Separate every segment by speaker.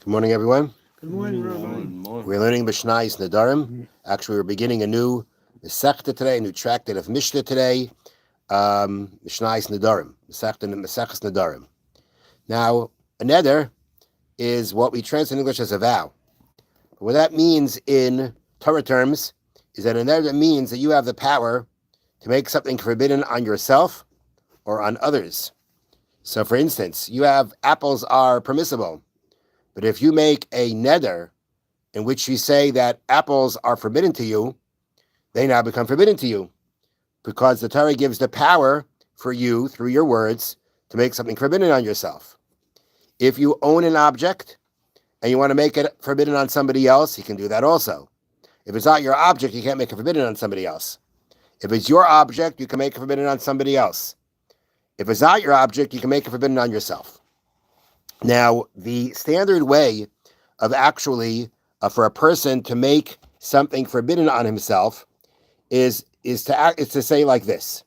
Speaker 1: Good morning, everyone.
Speaker 2: Good morning, Rabbi.
Speaker 1: We're learning Mishna Nedarim. Actually, we're beginning a new Masechta today, a new tractate of Mishna today. Mishna Nedarim, Maseches Nedarim. Now, a neder is what we translate in English as a vow. But what that means in Torah terms is that a neder means that you have the power to make something forbidden on yourself or on others. So, for instance, you have apples are permissible, but if you make a neder in which you say that apples are forbidden to you, they now become forbidden to you because the Torah gives the power for you, through your words, to make something forbidden on yourself. If you own an object and you want to make it forbidden on somebody else, you can do that also. If it's not your object, you can't make it forbidden on somebody else. If it's your object, you can make it forbidden on somebody else. If it's not your object, you can make it forbidden on yourself. Now, the standard way of actually for a person to make something forbidden on himself is to say like this.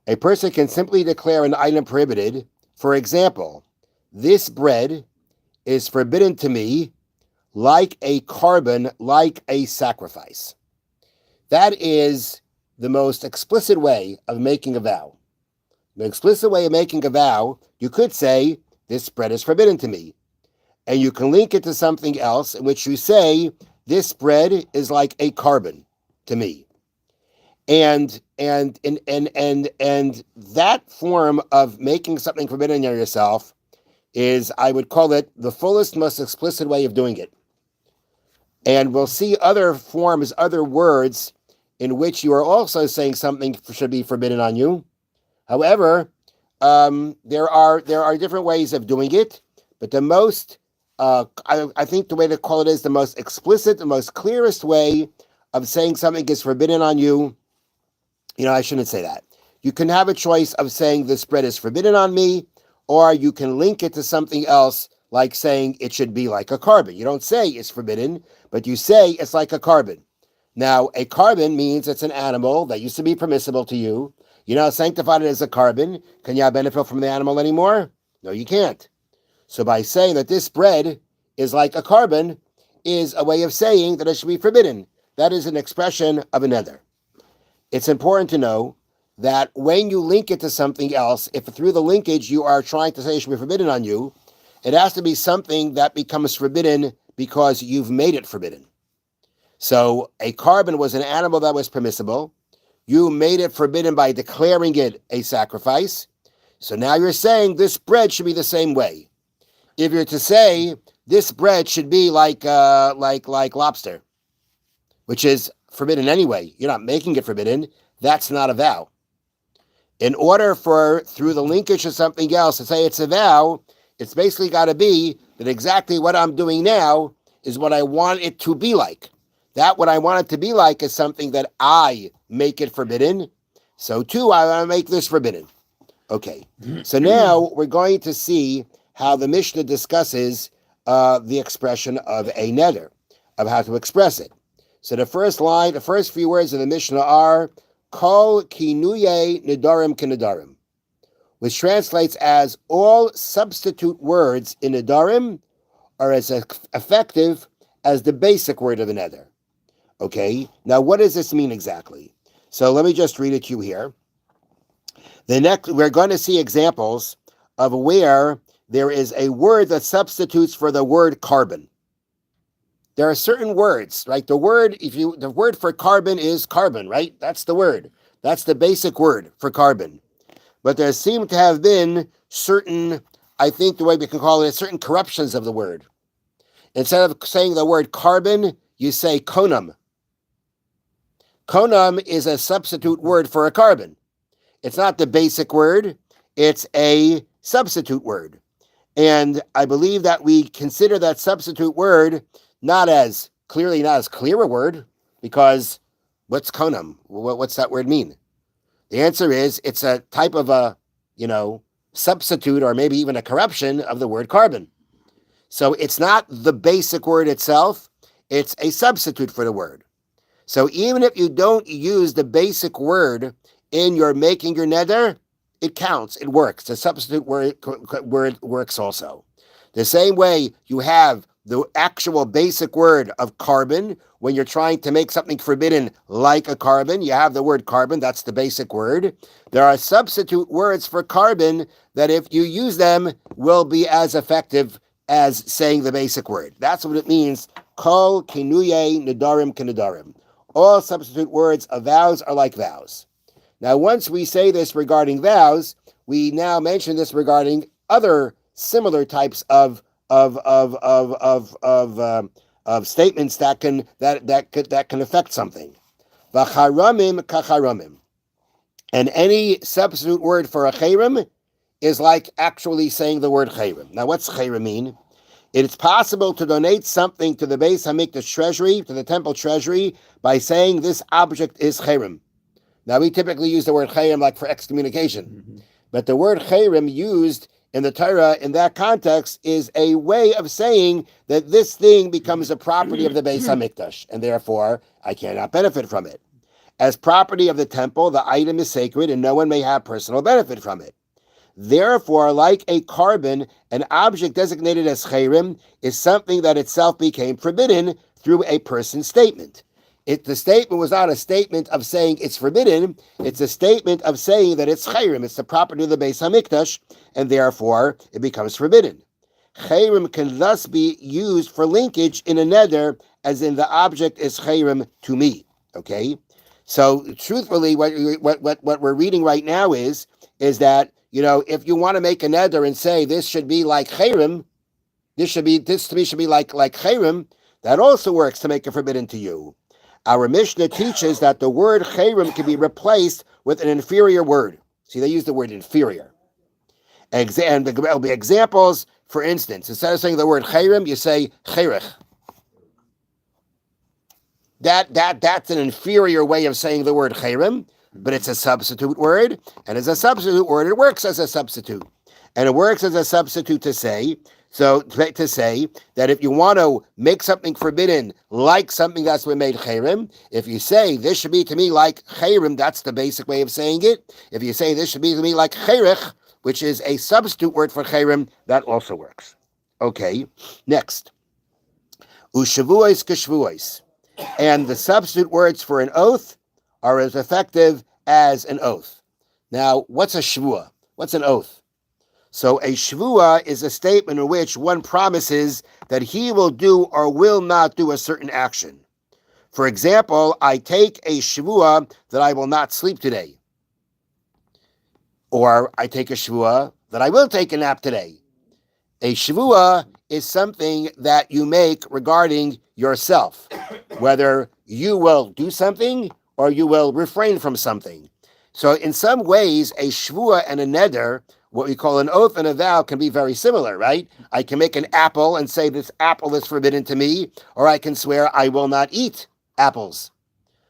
Speaker 1: A person can simply declare an item prohibited. For example, this bread is forbidden to me like a carbon, like a sacrifice. That is the most explicit way of making a vow. The explicit way of making a vow, you could say, this bread is forbidden to me. And you can link it to something else in which you say, this bread is like a carbon to me. And that form of making something forbidden on yourself is, I would call it, the fullest, most explicit way of doing it. And we'll see other forms, other words in which you are also saying something should be forbidden on you. However, there are different ways of doing it, but the most, I think the way to call it is the most explicit, the most clearest way of saying something is forbidden on you. I shouldn't say that. You can have a choice of saying this bread is forbidden on me, or you can link it to something else, like saying it should be like a carbon. You don't say it's forbidden, but you say it's like a carbon. Now, a carbon means it's an animal that used to be permissible to you. You now sanctified it as a carbon. Can you benefit from the animal anymore? No, you can't. So by saying that this bread is like a carbon is a way of saying that it should be forbidden. That is an expression of a neder. It's important to know that when you link it to something else, if through the linkage you are trying to say it should be forbidden on you, it has to be something that becomes forbidden because you've made it forbidden. So a carbon was an animal that was permissible. You made it forbidden by declaring it a sacrifice. So now you're saying this bread should be the same way. If you're to say this bread should be like lobster, which is forbidden anyway, you're not making it forbidden, that's not a vow. In order for, through the linkage of something else, to say it's a vow, it's basically got to be that exactly what I'm doing now is what I want it to be like. That what I want it to be like is something that I make it forbidden. So too, I want to make this forbidden. Okay, so now we're going to see how the Mishnah discusses the expression of a neder, of how to express it. So the first few words of the Mishnah are Kol kinuye nedarim kenedarim, which translates as all substitute words in nedarim are as effective as the basic word of the neder. Okay, now what does this mean exactly? So let me just read it to you here. We're going to see examples of where there is a word that substitutes for the word carbon. There are certain words, right? The word for carbon is carbon, right? That's the word. That's the basic word for carbon. But there seem to have been certain, I think the way we can call it, certain corruptions of the word. Instead of saying the word carbon, you say konum. Konum is a substitute word for a carbon. It's not the basic word. It's a substitute word. And I believe that we consider that substitute word not as clear a word, because what's konum? What's that word mean? The answer is it's a type of a, substitute or maybe even a corruption of the word carbon. So it's not the basic word itself. It's a substitute for the word. So even if you don't use the basic word in your making your neder, it counts. It works. The substitute word works also. The same way you have the actual basic word of carbon. When you're trying to make something forbidden like a carbon, you have the word carbon, that's the basic word. There are substitute words for carbon that if you use them will be as effective as saying the basic word. That's what it means. Kol kinuye nedarim kenedarim. All substitute words of vows are like vows. Now, once we say this regarding vows, we now mention this regarding other similar types of statements that can affect something. V'charamim kacharamim, and any substitute word for a chayrim is like actually saying the word chayrim. Now, what's chayrim mean? It's possible to donate something to the Beis Hamikdash treasury, to the temple treasury, by saying this object is chayrim. Now, we typically use the word chayrim like for excommunication, but the word chayrim used in the Torah in that context is a way of saying that this thing becomes a property of the Beis Hamikdash, and therefore I cannot benefit from it. As property of the temple, the item is sacred, and no one may have personal benefit from it. Therefore, like a carbon, an object designated as chayrim is something that itself became forbidden through a person's statement. The statement was not a statement of saying it's forbidden, it's a statement of saying that it's chayrim, it's the property of the Beis Hamikdash, and therefore it becomes forbidden. Chayrim can thus be used for linkage in a neder, as in the object is chayrim to me. Okay? So truthfully, what we're reading right now is that, if you want to make a neder and say this should be like chayrim, this to me should be like chayrim, that also works to make it forbidden to you. Our Mishnah teaches that the word chayrim can be replaced with an inferior word. See, they use the word inferior. And there'll be examples. For instance, instead of saying the word chayrim, you say chayrich. That's an inferior way of saying the word chayrim, but it's a substitute word, and as a substitute word, it works as a substitute. And it works as a substitute to say that if you want to make something forbidden like something that's been made chayrim, if you say this should be to me like chayrim, that's the basic way of saying it. If you say this should be to me like chayrich, which is a substitute word for chayrim, that also works. Okay, next. Ushavuos k'shvuos. And the substitute words for an oath are as effective as an oath. Now, what's a shvua? What's an oath? So a shvua is a statement in which one promises that he will do or will not do a certain action. For example, I take a shvua that I will not sleep today. Or I take a shvua that I will take a nap today. A shvua is something that you make regarding yourself, whether you will do something or you will refrain from something. So in some ways, a shvua and a neder, what we call an oath and a vow, can be very similar, right? I can make an apple and say this apple is forbidden to me, or I can swear I will not eat apples.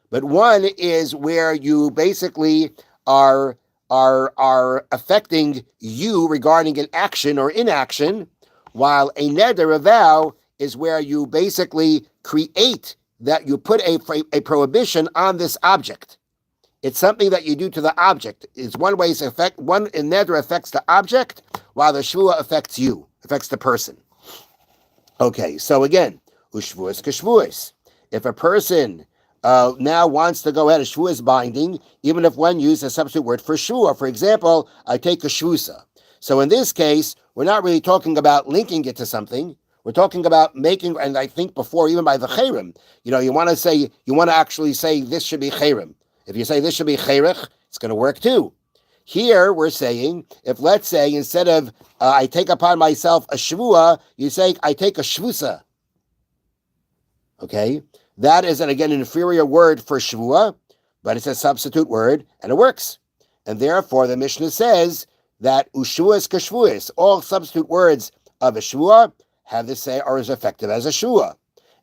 Speaker 1: But one is where you basically are affecting you regarding an action or inaction, while a neder, a vow, is where you basically create that you put a prohibition on this object. It's something that you do to the object. It's one way one in neder affects the object, while the shvua affects you, affects the person. Okay, so again, ushvuos k'shvuos. If a person now wants to go ahead, a shvua is binding, even if one uses a substitute word for shvua. For example, I take a shvusa. So in this case, we're not really talking about linking it to something. We're talking about making, and I think before, even by the chayrim, you want to actually say this should be chayrim. If you say this should be chayrich, it's going to work too. Here we're saying, if let's say instead of I take upon myself a shvua, you say I take a shvusa. Okay, that is again an inferior word for shvua, but it's a substitute word and it works. And therefore the Mishnah says that ushvuos k'shvuos, all substitute words of a shvua are as effective as a shvua.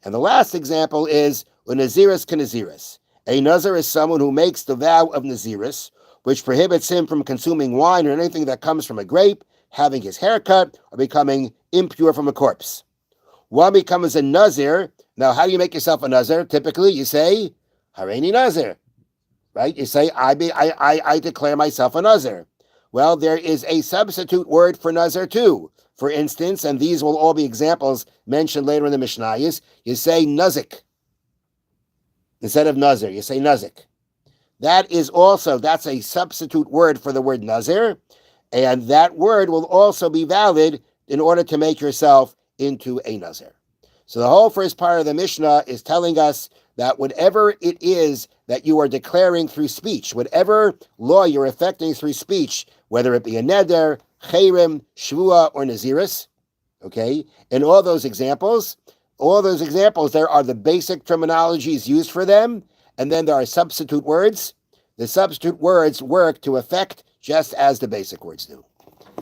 Speaker 1: And the last example is unaziris k'naziris. A nazir is someone who makes the vow of naziris, which prohibits him from consuming wine or anything that comes from a grape, having his hair cut, or becoming impure from a corpse. One becomes a nazir. Now, how do you make yourself a nazir? Typically, you say, Hareini nazir, right? You say, I declare myself a nazir. Well, there is a substitute word for nazir too. For instance, and these will all be examples mentioned later in the Mishnayos, you say nazik instead of nazir. You say nazik. That's a substitute word for the word nazir, and that word will also be valid in order to make yourself into a nazir. So the whole first part of the Mishnah is telling us that whatever it is that you are declaring through speech, whatever law you're effecting through speech, whether it be a neder, cherem, shvua, or naziris, okay, in all those examples, there are the basic terminologies used for them, and then there are substitute words. The substitute words work to effect just as the basic words do.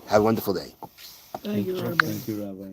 Speaker 1: Have a wonderful day.
Speaker 2: Thank you, Rabbi.